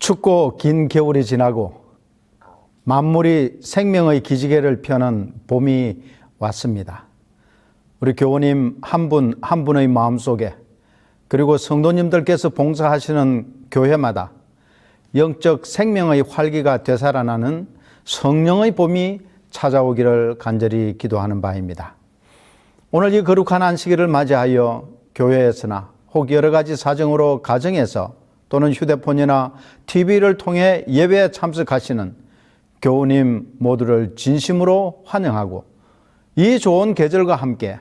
춥고 긴 겨울이 지나고 만물이 생명의 기지개를 펴는 봄이 왔습니다. 우리 교우님 한 분 한 분의 마음속에, 그리고 성도님들께서 봉사하시는 교회마다 영적 생명의 활기가 되살아나는 성령의 봄이 찾아오기를 간절히 기도하는 바입니다. 오늘 이 거룩한 안식일을 맞이하여 교회에서나 혹 여러 가지 사정으로 가정에서 또는 휴대폰이나 TV를 통해 예배에 참석하시는 교우님 모두를 진심으로 환영하고, 이 좋은 계절과 함께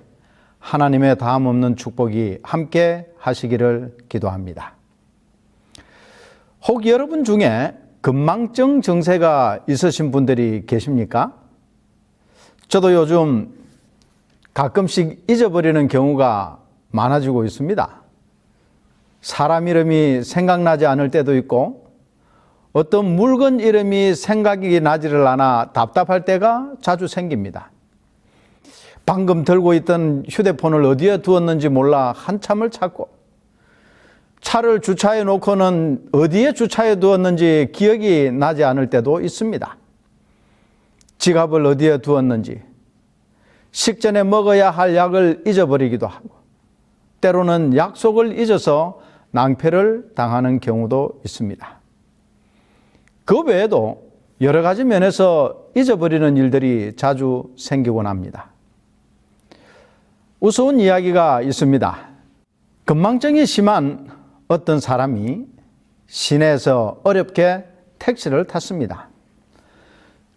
하나님의 다함없는 축복이 함께 하시기를 기도합니다. 혹 여러분 중에 건망증 증세가 있으신 분들이 계십니까? 저도 요즘 가끔씩 잊어버리는 경우가 많아지고 있습니다. 사람 이름이 생각나지 않을 때도 있고, 어떤 물건 이름이 생각이 나지를 않아 답답할 때가 자주 생깁니다. 방금 들고 있던 휴대폰을 어디에 두었는지 몰라 한참을 찾고, 차를 주차해 놓고는 어디에 주차해 두었는지 기억이 나지 않을 때도 있습니다. 지갑을 어디에 두었는지, 식전에 먹어야 할 약을 잊어버리기도 하고, 때로는 약속을 잊어서 낭패를 당하는 경우도 있습니다. 그 외에도 여러 가지 면에서 잊어버리는 일들이 자주 생기곤 합니다. 우스운 이야기가 있습니다. 건망증이 심한 어떤 사람이 시내에서 어렵게 택시를 탔습니다.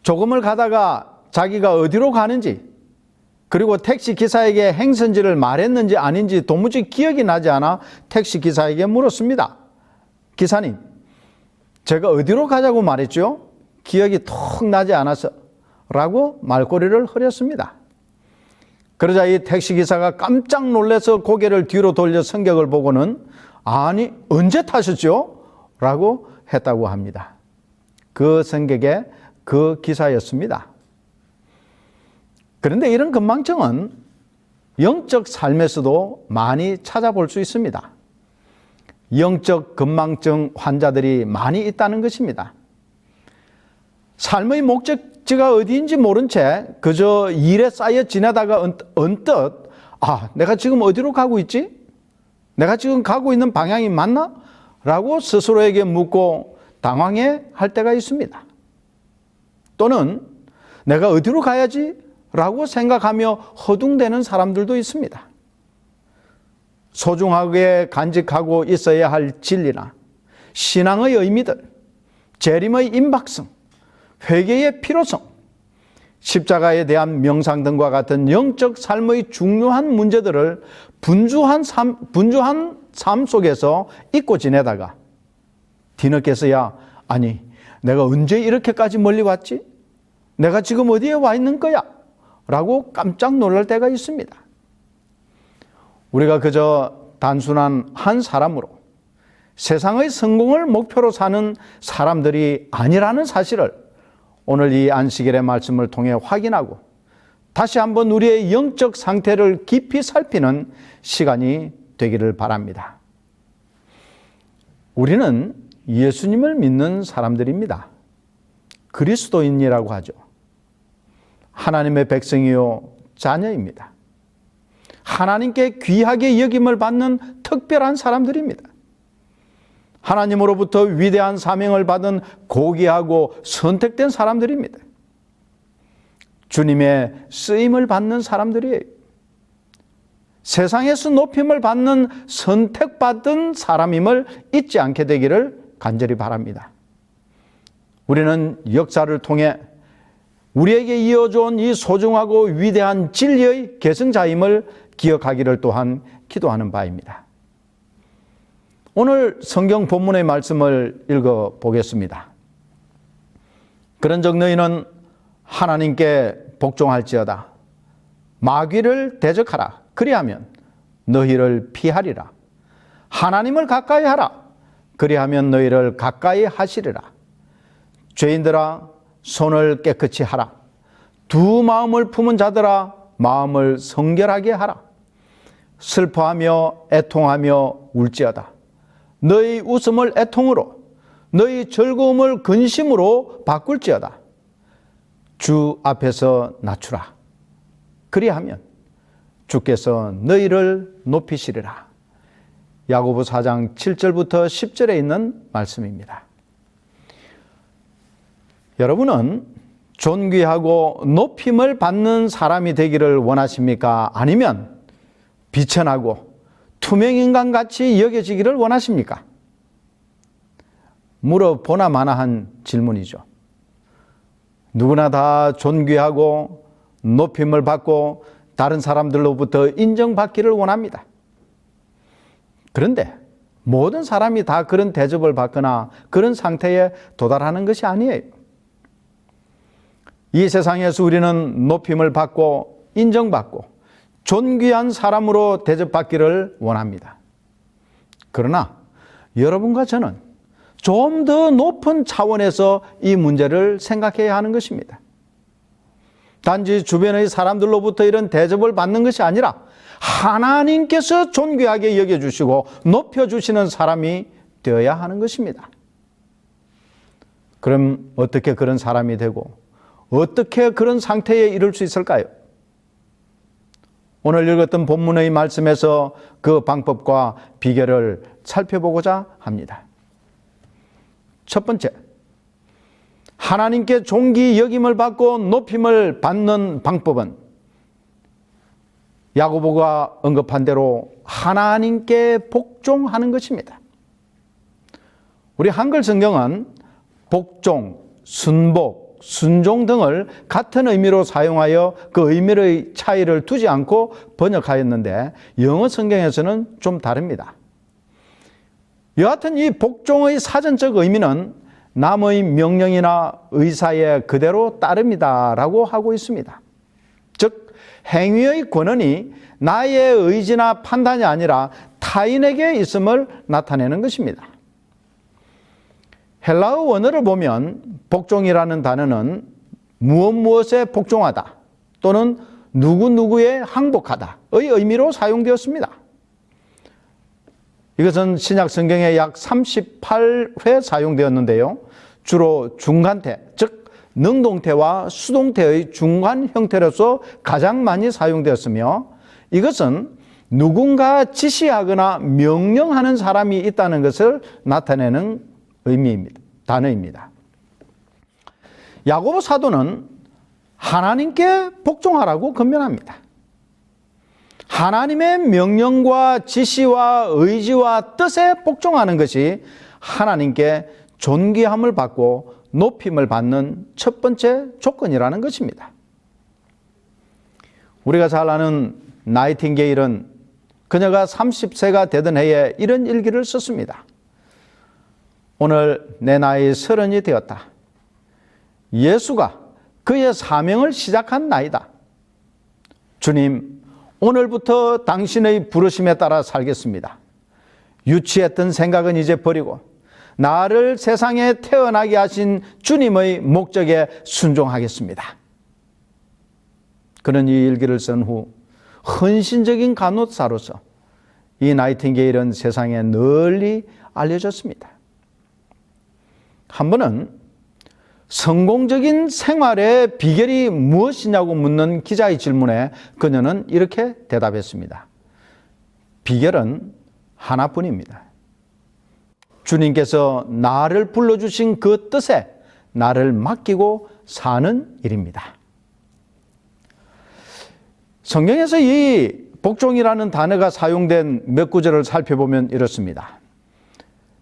조금을 가다가 자기가 어디로 가는지, 그리고 택시 기사에게 행선지를 말했는지 아닌지 도무지 기억이 나지 않아 택시 기사에게 물었습니다. 기사님, 제가 어디로 가자고 말했죠? 기억이 톡 나지 않아서 라고 말꼬리를 흐렸습니다. 그러자 이 택시 기사가 깜짝 놀라서 고개를 뒤로 돌려 성격을 보고는, 아니, 언제 타셨죠? 라고 했다고 합니다. 그 성격의 그 기사였습니다. 그런데 이런 건망증은 영적 삶에서도 많이 찾아볼 수 있습니다. 영적 건망증 환자들이 많이 있다는 것입니다. 삶의 목적지가 어디인지 모른 채 그저 일에 쌓여 지내다가 언뜻, 내가 지금 어디로 가고 있지? 내가 지금 가고 있는 방향이 맞나? 라고 스스로에게 묻고 당황해 할 때가 있습니다. 또는 내가 어디로 가야지? 라고 생각하며 허둥대는 사람들도 있습니다. 소중하게 간직하고 있어야 할 진리나 신앙의 의미들, 재림의 임박성, 회개의 필요성, 십자가에 대한 명상 등과 같은 영적 삶의 중요한 문제들을 분주한 삶 속에서 잊고 지내다가 뒤늦게서야, 아니, 내가 언제 이렇게까지 멀리 왔지? 내가 지금 어디에 와 있는 거야? 라고 깜짝 놀랄 때가 있습니다. 우리가 그저 단순한 한 사람으로 세상의 성공을 목표로 사는 사람들이 아니라는 사실을 오늘 이 안식일의 말씀을 통해 확인하고, 다시 한번 우리의 영적 상태를 깊이 살피는 시간이 되기를 바랍니다. 우리는 예수님을 믿는 사람들입니다. 그리스도인이라고 하죠. 하나님의 백성이요 자녀입니다. 하나님께 귀하게 여김을 받는 특별한 사람들입니다. 하나님으로부터 위대한 사명을 받은 고귀하고 선택된 사람들입니다. 주님의 쓰임을 받는 사람들이에요. 세상에서 높임을 받는 선택받은 사람임을 잊지 않게 되기를 간절히 바랍니다. 우리는 역사를 통해 우리에게 이어져온 이 소중하고 위대한 진리의 계승자임을 기억하기를 또한 기도하는 바입니다. 오늘 성경 본문의 말씀을 읽어 보겠습니다. 그런즉 너희는 하나님께 복종할지어다. 마귀를 대적하라. 그리하면 너희를 피하리라. 하나님을 가까이 하라. 그리하면 너희를 가까이 하시리라. 죄인들아, 손을 깨끗이 하라. 두 마음을 품은 자들아, 마음을 성결하게 하라. 슬퍼하며 애통하며 울지어다. 너희 웃음을 애통으로, 너희 즐거움을 근심으로 바꿀지어다. 주 앞에서 낮추라. 그리하면 주께서 너희를 높이시리라. 야고보 4장 7절부터 10절에 있는 말씀입니다. 여러분은 존귀하고 높임을 받는 사람이 되기를 원하십니까? 아니면 비천하고 투명인간같이 여겨지기를 원하십니까? 물어보나 마나한 질문이죠. 누구나 다 존귀하고 높임을 받고 다른 사람들로부터 인정받기를 원합니다. 그런데 모든 사람이 다 그런 대접을 받거나 그런 상태에 도달하는 것이 아니에요. 이 세상에서 우리는 높임을 받고 인정받고 존귀한 사람으로 대접받기를 원합니다. 그러나 여러분과 저는 좀 더 높은 차원에서 이 문제를 생각해야 하는 것입니다. 단지 주변의 사람들로부터 이런 대접을 받는 것이 아니라 하나님께서 존귀하게 여겨주시고 높여주시는 사람이 되어야 하는 것입니다. 그럼 어떻게 그런 사람이 되고 어떻게 그런 상태에 이를 수 있을까요? 오늘 읽었던 본문의 말씀에서 그 방법과 비결을 살펴보고자 합니다. 첫 번째, 하나님께 존귀 여김을 받고 높임을 받는 방법은 야고보가 언급한 대로 하나님께 복종하는 것입니다. 우리 한글 성경은 복종, 순복, 순종 등을 같은 의미로 사용하여 그 의미의 차이를 두지 않고 번역하였는데 영어 성경에서는 좀 다릅니다. 여하튼 이 복종의 사전적 의미는 남의 명령이나 의사에 그대로 따릅니다라고 하고 있습니다. 즉 행위의 권한이 나의 의지나 판단이 아니라 타인에게 있음을 나타내는 것입니다. 헬라어 원어를 보면 복종이라는 단어는 무엇에 복종하다 또는 누구누구에 항복하다의 의미로 사용되었습니다. 이것은 신약 성경에 약 38회 사용되었는데요. 주로 중간태, 즉 능동태와 수동태의 중간 형태로서 가장 많이 사용되었으며 이것은 누군가 지시하거나 명령하는 사람이 있다는 것을 나타내는 의미입니다. 단어입니다. 야고보 사도는 하나님께 복종하라고 권면합니다. 하나님의 명령과 지시와 의지와 뜻에 복종하는 것이 하나님께 존귀함을 받고 높임을 받는 첫 번째 조건이라는 것입니다. 우리가 잘 아는 나이팅게일은 그녀가 30세가 되던 해에 이런 일기를 썼습니다. 오늘 내 나이 30이 되었다. 예수가 그의 사명을 시작한 나이다. 주님, 오늘부터 당신의 부르심에 따라 살겠습니다. 유치했던 생각은 이제 버리고 나를 세상에 태어나게 하신 주님의 목적에 순종하겠습니다. 그는 이 일기를 쓴 후 헌신적인 간호사로서 이 나이팅게일은 세상에 널리 알려졌습니다. 한 번은 성공적인 생활의 비결이 무엇이냐고 묻는 기자의 질문에 그녀는 이렇게 대답했습니다. 비결은 하나뿐입니다. 주님께서 나를 불러주신 그 뜻에 나를 맡기고 사는 일입니다. 성경에서 이 복종이라는 단어가 사용된 몇 구절을 살펴보면 이렇습니다.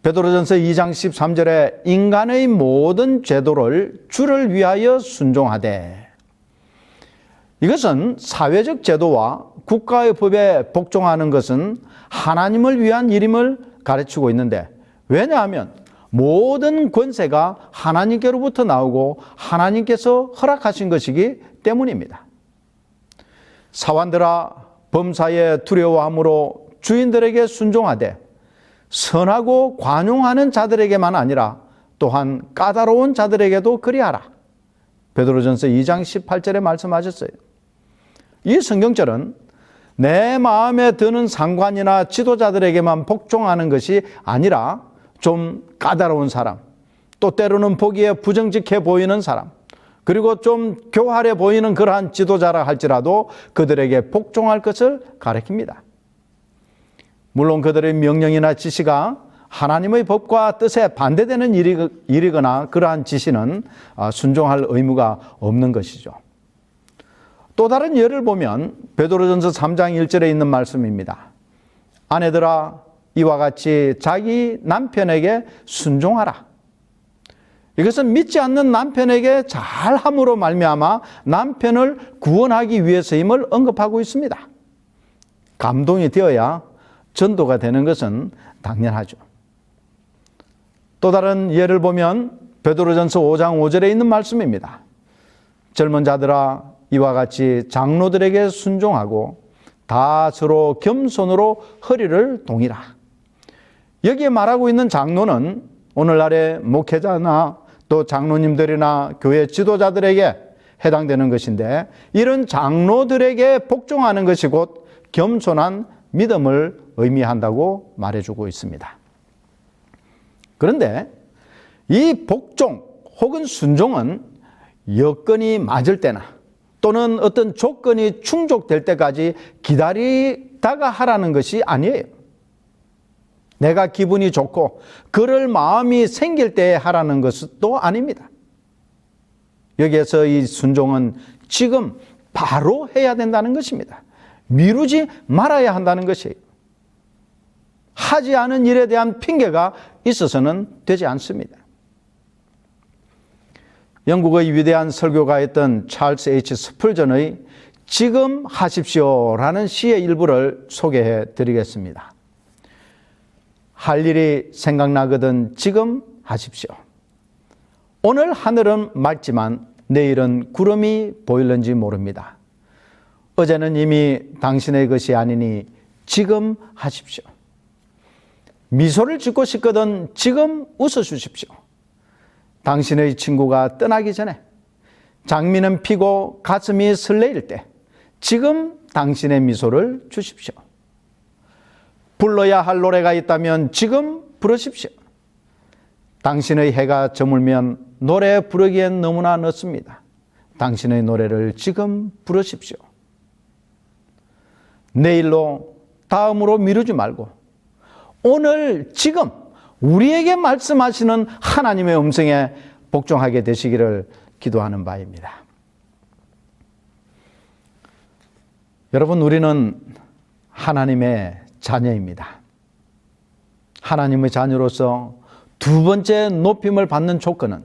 베드로전서 2장 13절에 인간의 모든 제도를 주를 위하여 순종하되, 이것은 사회적 제도와 국가의 법에 복종하는 것은 하나님을 위한 일임을 가르치고 있는데, 왜냐하면 모든 권세가 하나님께로부터 나오고 하나님께서 허락하신 것이기 때문입니다. 사환들아 범사에 두려워함으로 주인들에게 순종하되 선하고 관용하는 자들에게만 아니라 또한 까다로운 자들에게도 그리하라. 베드로전서 2장 18절에 말씀하셨어요. 이 성경절은 내 마음에 드는 상관이나 지도자들에게만 복종하는 것이 아니라 좀 까다로운 사람, 또 때로는 보기에 부정직해 보이는 사람, 그리고 좀 교활해 보이는 그러한 지도자라 할지라도 그들에게 복종할 것을 가르칩니다. 물론 그들의 명령이나 지시가 하나님의 법과 뜻에 반대되는 일이거나 그러한 지시는 순종할 의무가 없는 것이죠. 또 다른 예를 보면 베드로전서 3장 1절에 있는 말씀입니다. 아내들아 이와 같이 자기 남편에게 순종하라. 이것은 믿지 않는 남편에게 잘함으로 말미암아 남편을 구원하기 위해서임을 언급하고 있습니다. 감동이 되어야 전도가 되는 것은 당연하죠. 또 다른 예를 보면 베드로전서 5장 5절에 있는 말씀입니다. 젊은 자들아 이와 같이 장로들에게 순종하고 다 서로 겸손으로 허리를 동이라. 여기에 말하고 있는 장로는 오늘날의 목회자나 또 장로님들이나 교회 지도자들에게 해당되는 것인데, 이런 장로들에게 복종하는 것이 곧 겸손한 믿음을 의미한다고 말해주고 있습니다. 그런데 이 복종 혹은 순종은 여건이 맞을 때나 또는 어떤 조건이 충족될 때까지 기다리다가 하라는 것이 아니에요. 내가 기분이 좋고 그럴 마음이 생길 때에 하라는 것도 아닙니다. 여기에서 이 순종은 지금 바로 해야 된다는 것입니다. 미루지 말아야 한다는 것이에요. 하지 않은 일에 대한 핑계가 있어서는 되지 않습니다. 영국의 위대한 설교가였던 찰스 H. 스펄전의 지금 하십시오라는 시의 일부를 소개해 드리겠습니다. 할 일이 생각나거든 지금 하십시오. 오늘 하늘은 맑지만 내일은 구름이 보일는지 모릅니다. 어제는 이미 당신의 것이 아니니 지금 하십시오. 미소를 짓고 싶거든 지금 웃어주십시오. 당신의 친구가 떠나기 전에 장미는 피고 가슴이 설레일 때 지금 당신의 미소를 주십시오. 불러야 할 노래가 있다면 지금 부르십시오. 당신의 해가 저물면 노래 부르기엔 너무나 늦습니다. 당신의 노래를 지금 부르십시오. 내일로 다음으로 미루지 말고 오늘 지금 우리에게 말씀하시는 하나님의 음성에 복종하게 되시기를 기도하는 바입니다. 여러분, 우리는 하나님의 자녀입니다. 하나님의 자녀로서 두 번째 높임을 받는 조건은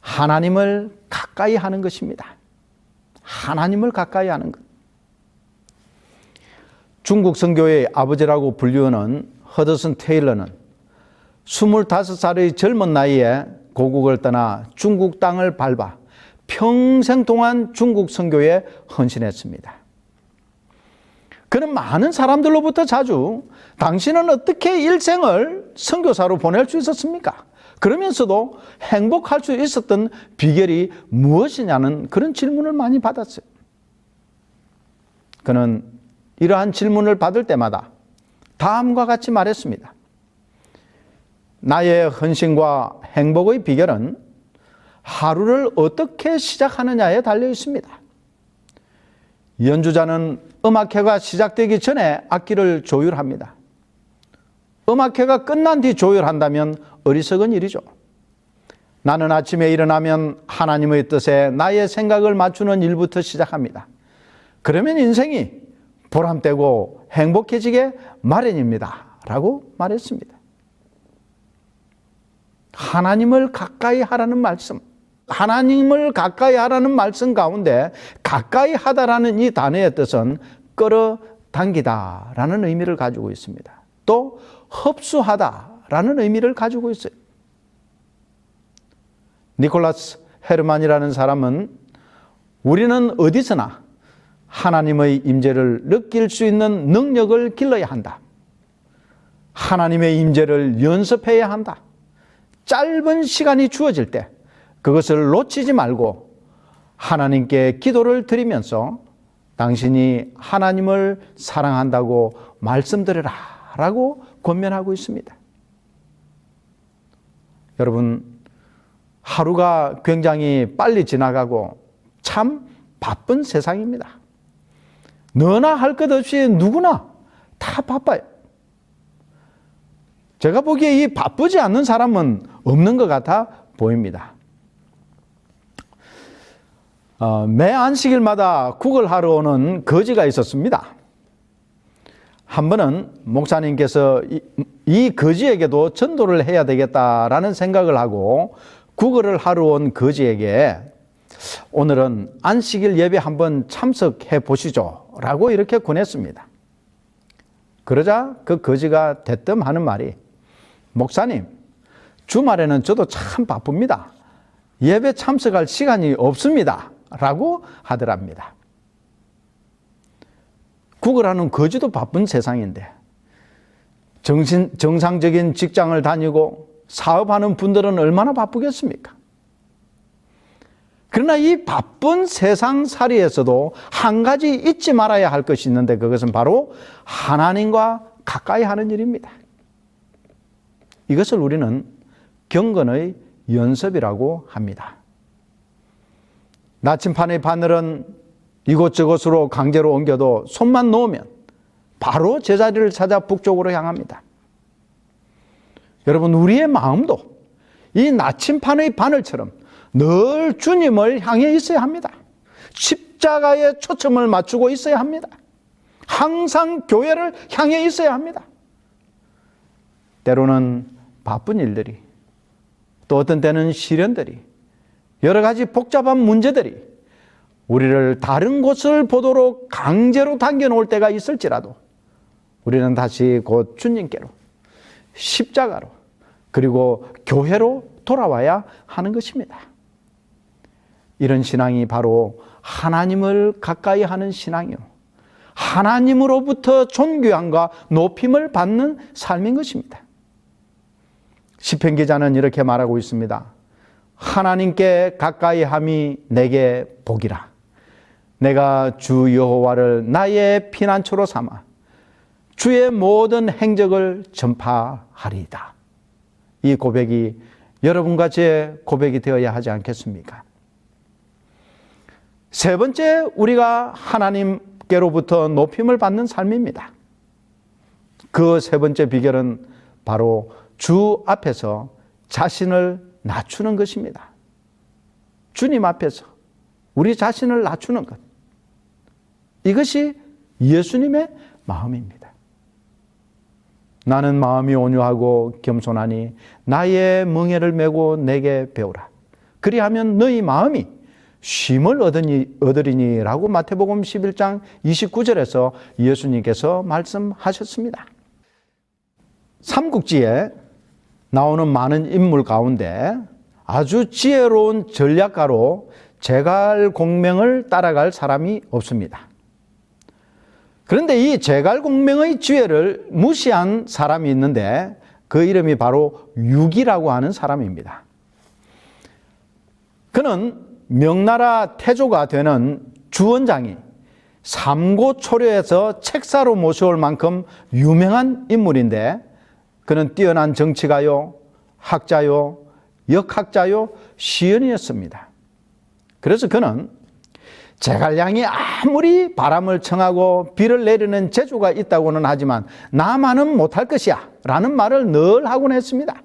하나님을 가까이 하는 것입니다. 하나님을 가까이 하는 것. 중국 선교의 아버지라고 불리우는 허드슨 테일러는 25살의 젊은 나이에 고국을 떠나 중국 땅을 밟아 평생 동안 중국 선교에 헌신했습니다. 그는 많은 사람들로부터 자주 당신은 어떻게 일생을 선교사로 보낼 수 있었습니까? 그러면서도 행복할 수 있었던 비결이 무엇이냐는 그런 질문을 많이 받았어요. 그는 이러한 질문을 받을 때마다 다음과 같이 말했습니다. 나의 헌신과 행복의 비결은 하루를 어떻게 시작하느냐에 달려 있습니다. 연주자는 음악회가 시작되기 전에 악기를 조율합니다. 음악회가 끝난 뒤 조율한다면 어리석은 일이죠. 나는 아침에 일어나면 하나님의 뜻에 나의 생각을 맞추는 일부터 시작합니다. 그러면 인생이 보람되고 행복해지게 마련입니다. 라고 말했습니다. 하나님을 가까이 하라는 말씀, 하나님을 가까이 하라는 말씀 가운데 가까이 하다라는 이 단어의 뜻은 끌어당기다라는 의미를 가지고 있습니다. 또 흡수하다라는 의미를 가지고 있어요. 니콜라스 헤르만이라는 사람은 우리는 어디서나 하나님의 임재를 느낄 수 있는 능력을 길러야 한다. 하나님의 임재를 연습해야 한다. 짧은 시간이 주어질 때 그것을 놓치지 말고 하나님께 기도를 드리면서 당신이 하나님을 사랑한다고 말씀드려라 라고 권면하고 있습니다. 여러분, 하루가 굉장히 빨리 지나가고 참 바쁜 세상입니다. 너나 할 것 없이 누구나 다 바빠요. 제가 보기에 이 바쁘지 않는 사람은 없는 것 같아 보입니다. 매 안식일마다 국을 하러 오는 거지가 있었습니다. 한 번은 목사님께서 이 거지에게도 전도를 해야 되겠다라는 생각을 하고 국을 하러 온 거지에게 오늘은 안식일 예배 한번 참석해 보시죠 라고 이렇게 권했습니다. 그러자 그 거지가 대뜸 하는 말이, 목사님, 주말에는 저도 참 바쁩니다. 예배 참석할 시간이 없습니다 라고 하더랍니다. 국을 하는 거지도 바쁜 세상인데 정상적인 직장을 다니고 사업하는 분들은 얼마나 바쁘겠습니까? 그러나 이 바쁜 세상살이에서도 한 가지 잊지 말아야 할 것이 있는데 그것은 바로 하나님과 가까이 하는 일입니다. 이것을 우리는 경건의 연습이라고 합니다. 나침판의 바늘은 이곳저곳으로 강제로 옮겨도 손만 놓으면 바로 제자리를 찾아 북쪽으로 향합니다. 여러분, 우리의 마음도 이 나침판의 바늘처럼 늘 주님을 향해 있어야 합니다. 십자가에 초점을 맞추고 있어야 합니다. 항상 교회를 향해 있어야 합니다. 때로는 바쁜 일들이, 또 어떤 때는 시련들이, 여러 가지 복잡한 문제들이 우리를 다른 곳을 보도록 강제로 당겨놓을 때가 있을지라도 우리는 다시 곧 주님께로, 십자가로, 그리고 교회로 돌아와야 하는 것입니다. 이런 신앙이 바로 하나님을 가까이 하는 신앙이요, 하나님으로부터 존귀함과 높임을 받는 삶인 것입니다. 시편 기자는 이렇게 말하고 있습니다. 하나님께 가까이 함이 내게 복이라. 내가 주 여호와를 나의 피난처로 삼아 주의 모든 행적을 전파하리이다. 이 고백이 여러분과 제 고백이 되어야 하지 않겠습니까? 세 번째, 우리가 하나님께로부터 높임을 받는 삶입니다. 그 세 번째 비결은 바로 주 앞에서 자신을 낮추는 것입니다. 주님 앞에서 우리 자신을 낮추는 것. 이것이 예수님의 마음입니다. 나는 마음이 온유하고 겸손하니 나의 멍에를 메고 내게 배우라. 그리하면 너희 마음이 쉼을 얻으리니라고 마태복음 11장 29절에서 예수님께서 말씀하셨습니다. 삼국지에 나오는 많은 인물 가운데 아주 지혜로운 전략가로 제갈공명을 따라갈 사람이 없습니다. 그런데 이 제갈공명의 지혜를 무시한 사람이 있는데 그 이름이 바로 유기라고 하는 사람입니다. 그는 명나라 태조가 되는 주원장이 삼고초려에서 책사로 모셔올 만큼 유명한 인물인데 그는 뛰어난 정치가요, 학자요, 역학자요, 시인이었습니다. 그래서 그는 제갈량이 아무리 바람을 청하고 비를 내리는 재주가 있다고는 하지만 나만은 못할 것이야 라는 말을 늘 하곤 했습니다.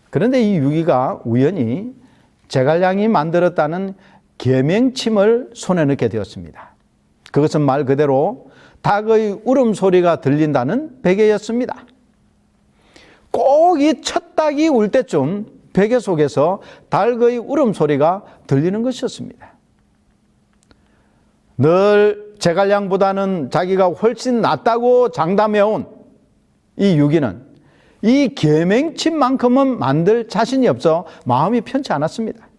그런데 이 유기가 우연히 제갈량이 만들었다는 계명침을 손에 넣게 되었습니다. 그것은 말 그대로 닭의 울음소리가 들린다는 베개였습니다. 꼭 이 첫 닭이 울 때쯤 베개 속에서 닭의 울음소리가 들리는 것이었습니다. 늘 제갈량보다는 자기가 훨씬 낫다고 장담해온 이 유기는 이 계명침만큼은 만들 자신이 없어 마음이 편치 않았습니다.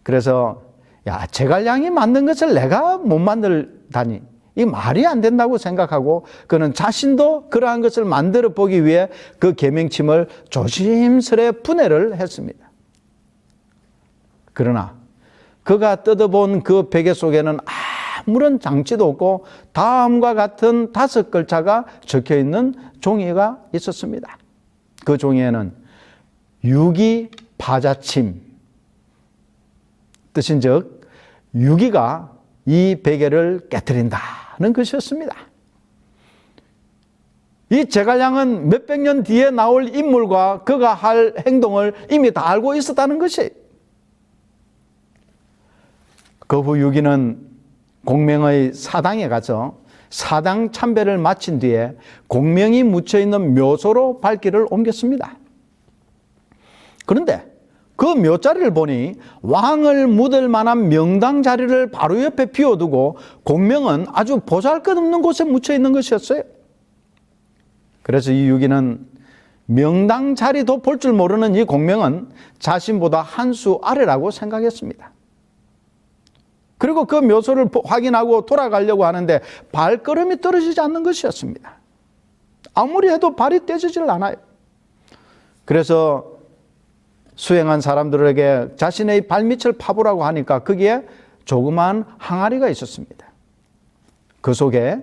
그래서 제갈량이 만든 것을 내가 못 만들다니 이 말이 안 된다고 생각하고 그는 자신도 그러한 것을 만들어 보기 위해 그 계명침을 조심스레 분해를 했습니다. 그러나 그가 뜯어본 그 베개 속에는 아무런 장치도 없고 다음과 같은 5글자가 적혀있는 종이가 있었습니다. 그 종이에는 유기 파자침, 뜻인즉 유기가 이 베개를 깨트린다는 것이었습니다. 이 제갈량은 몇백 년 뒤에 나올 인물과 그가 할 행동을 이미 다 알고 있었다는 것이. 그 후 유기는 공명의 사당에 가서 사당 참배를 마친 뒤에 공명이 묻혀있는 묘소로 발길을 옮겼습니다. 그런데 그 묘자리를 보니 왕을 묻을 만한 명당 자리를 바로 옆에 비워두고 공명은 아주 보잘것없는 곳에 묻혀있는 것이었어요. 그래서 이 유기는 명당 자리도 볼 줄 모르는 이 공명은 자신보다 한 수 아래라고 생각했습니다. 그리고 그 묘소를 확인하고 돌아가려고 하는데 발걸음이 떨어지지 않는 것이었습니다. 아무리 해도 발이 떼지질 않아요. 그래서 수행한 사람들에게 자신의 발밑을 파보라고 하니까 거기에 조그만 항아리가 있었습니다. 그 속에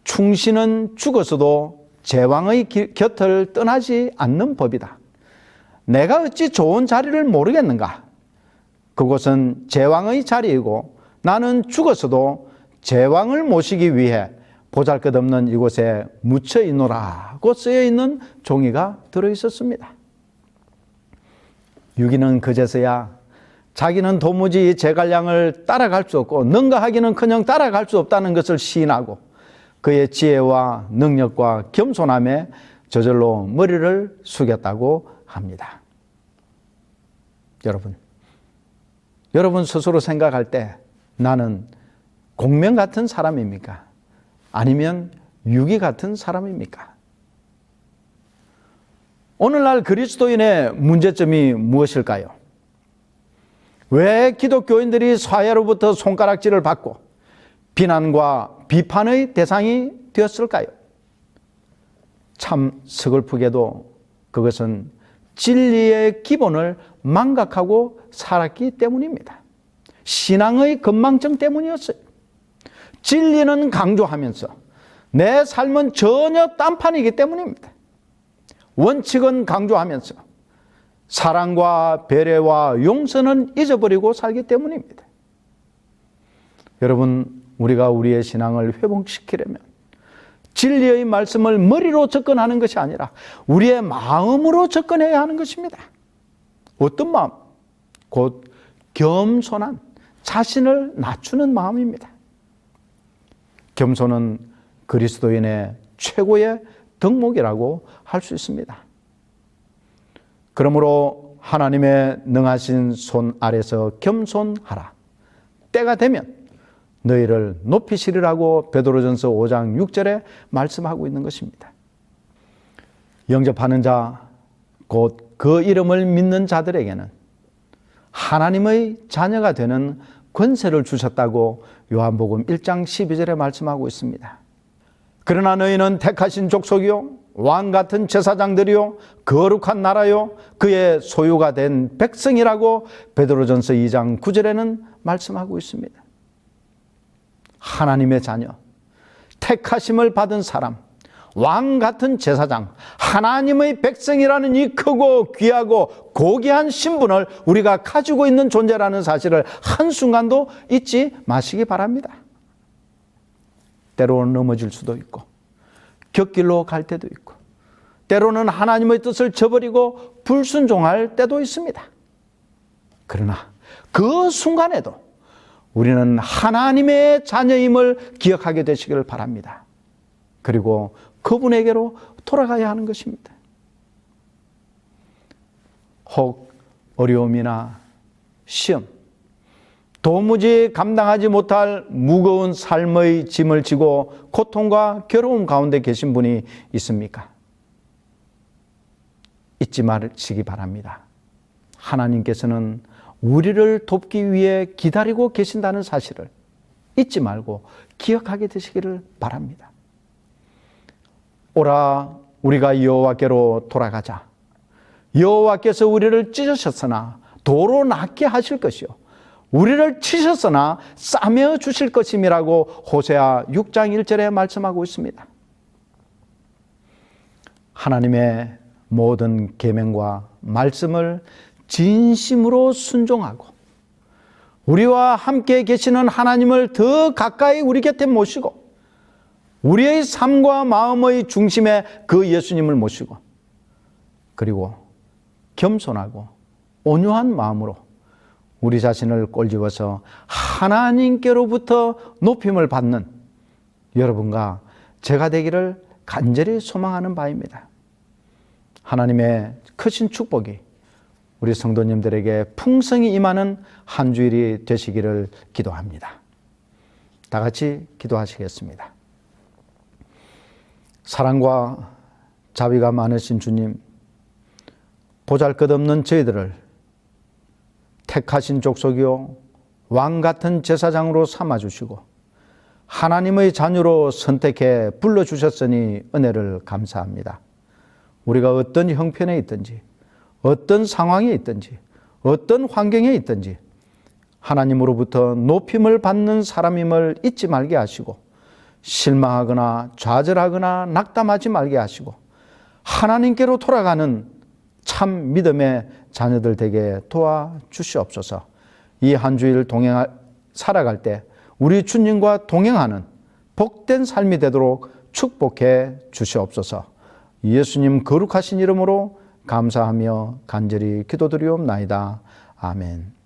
충신은 죽어서도 제왕의 곁을 떠나지 않는 법이다. 내가 어찌 좋은 자리를 모르겠는가? 그곳은 제왕의 자리이고 나는 죽어서도 제왕을 모시기 위해 보잘것없는 이곳에 묻혀 있노라고 쓰여 있는 종이가 들어 있었습니다. 유기는 그제서야 자기는 도무지 제갈량을 따라갈 수 없고 능가하기는커녕 따라갈 수 없다는 것을 시인하고 그의 지혜와 능력과 겸손함에 저절로 머리를 숙였다고 합니다. 여러분 스스로 생각할 때 나는 공명 같은 사람입니까? 아니면 유기 같은 사람입니까? 오늘날 그리스도인의 문제점이 무엇일까요? 왜 기독교인들이 사회로부터 손가락질을 받고 비난과 비판의 대상이 되었을까요? 참 서글프게도 그것은 진리의 기본을 망각하고 살았기 때문입니다. 신앙의 건망증 때문이었어요. 진리는 강조하면서 내 삶은 전혀 딴판이기 때문입니다. 원칙은 강조하면서 사랑과 배려와 용서는 잊어버리고 살기 때문입니다. 여러분, 우리가 우리의 신앙을 회복시키려면 진리의 말씀을 머리로 접근하는 것이 아니라 우리의 마음으로 접근해야 하는 것입니다. 어떤 마음? 곧 겸손한 자신을 낮추는 마음입니다. 겸손은 그리스도인의 최고의 덕목이라고 할 수 있습니다. 그러므로 하나님의 능하신 손 아래서 겸손하라. 때가 되면 너희를 높이시리라고 베드로전서 5장 6절에 말씀하고 있는 것입니다. 영접하는 자, 곧 그 이름을 믿는 자들에게는 하나님의 자녀가 되는 권세를 주셨다고 요한복음 1장 12절에 말씀하고 있습니다. 그러나 너희는 택하신 족속이요 왕 같은 제사장들이요 거룩한 나라요 그의 소유가 된 백성이라고 베드로전서 2장 9절에는 말씀하고 있습니다. 하나님의 자녀, 택하심을 받은 사람, 왕 같은 제사장, 하나님의 백성이라는 이 크고 귀하고 고귀한 신분을 우리가 가지고 있는 존재라는 사실을 한순간도 잊지 마시기 바랍니다. 때로는 넘어질 수도 있고 곁길로 갈 때도 있고 때로는 하나님의 뜻을 저버리고 불순종할 때도 있습니다. 그러나 그 순간에도 우리는 하나님의 자녀임을 기억하게 되시기를 바랍니다. 그리고 그분에게로 돌아가야 하는 것입니다. 혹 어려움이나 시험, 도무지 감당하지 못할 무거운 삶의 짐을 지고 고통과 괴로움 가운데 계신 분이 있습니까? 잊지 마시기 바랍니다. 하나님께서는 우리를 돕기 위해 기다리고 계신다는 사실을 잊지 말고 기억하게 되시기를 바랍니다. 오라 우리가 여호와께로 돌아가자. 여호와께서 우리를 찢으셨으나 도로 낫게 하실 것이요 우리를 치셨으나 싸매어 주실 것임이라고 호세아 6장 1절에 말씀하고 있습니다. 하나님의 모든 계명과 말씀을 진심으로 순종하고 우리와 함께 계시는 하나님을 더 가까이 우리 곁에 모시고 우리의 삶과 마음의 중심에 그 예수님을 모시고 그리고 겸손하고 온유한 마음으로 우리 자신을 꼴집어서 하나님께로부터 높임을 받는 여러분과 제가 되기를 간절히 소망하는 바입니다. 하나님의 크신 축복이 우리 성도님들에게 풍성히 임하는 한 주일이 되시기를 기도합니다. 다 같이 기도하시겠습니다. 사랑과 자비가 많으신 주님, 보잘것없는 저희들을 택하신 족속이요 왕 같은 제사장으로 삼아주시고 하나님의 자녀로 선택해 불러주셨으니 은혜를 감사합니다. 우리가 어떤 형편에 있든지 어떤 상황에 있든지 어떤 환경에 있든지 하나님으로부터 높임을 받는 사람임을 잊지 말게 하시고 실망하거나 좌절하거나 낙담하지 말게 하시고 하나님께로 돌아가는 참 믿음의 자녀들 되게 도와주시옵소서. 이 한 주일 살아갈 때 우리 주님과 동행하는 복된 삶이 되도록 축복해 주시옵소서. 예수님 거룩하신 이름으로 감사하며 간절히 기도드리옵나이다. 아멘.